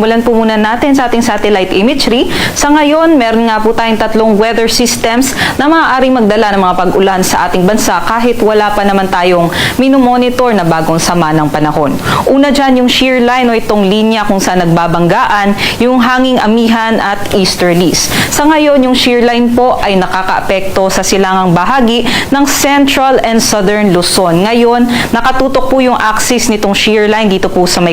Simulan po muna natin sa ating satellite imagery. Sa ngayon, meron nga po tayong tatlong weather systems na maaaring magdala ng mga pag-ulan sa ating bansa kahit wala pa naman tayong minomonitor na bagong sama ng panahon. Una dyan yung shear line o itong linya kung saan nagbabanggaan yung hanging amihan at easterlies. Sa ngayon, yung shear line po ay nakakaapekto sa silangang bahagi ng Central and Southern Luzon. Ngayon, nakatutok po yung axis nitong shear line dito po sa may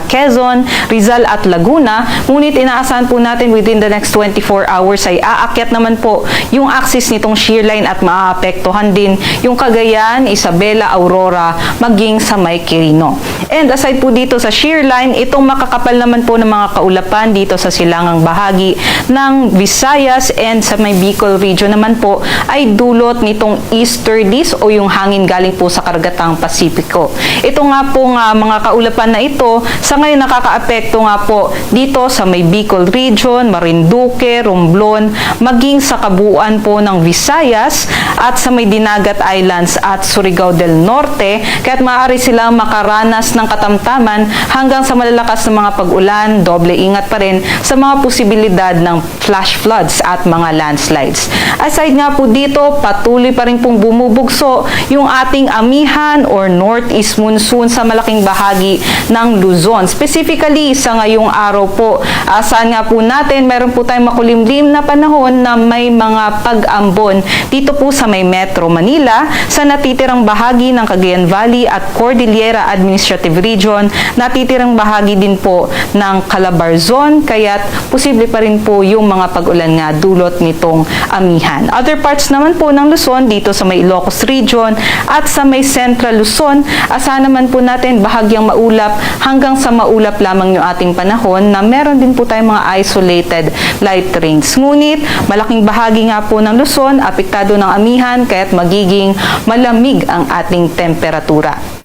Quezon, Rizal at Laguna. Ngunit inaasahan po natin within the next 24 hours ay aakyat naman po yung axis nitong shear line at maaapektuhan din yung Cagayan, Isabela, Aurora, maging sa may Quirino. And aside po dito sa shear line, itong makakapal naman po ng mga kaulapan dito sa silangang bahagi ng Visayas and sa may Bicol region naman po ay dulot nitong easterlies o yung hangin galing po sa karagatang Pasipiko. Ito nga po mga kaulapan na ito sa ngayon nakakaapekto nga po dito sa may Bicol region, Marinduque, Romblon, maging sa kabuuan po ng Visayas at sa may Dinagat Islands at Surigao del Norte, kaya't maaari silang makaranas ng katamtaman hanggang sa malalakas na mga pag-ulan. Doble ingat pa rin sa mga posibilidad ng flash floods at mga landslides. Aside nga po dito, patuloy pa rin pong bumubugso yung ating amihan or northeast monsoon sa malaking bahagi ng Luzon. Specifically, sa ngayong araw po, asahan nga po natin, meron po tayong makulimlim na panahon na may mga pag-ambon dito po sa may Metro Manila, sa natitirang bahagi ng Cagayan Valley at Cordillera Administrative Region, natitirang bahagi din po ng Calabarzon, kaya't posible pa rin po yung mga pag-ulan nga dulot nitong amihan. Other parts naman po ng Luzon, dito sa may Ilocos Region at sa may Central Luzon, asahan naman po natin bahagyang maulap hanggang sa maulap lamang yung ating panahon na meron din po tayong mga isolated light rains. Ngunit, malaking bahagi nga po ng Luzon, apektado ng amihan, kaya't magiging malamig ang ating temperatura.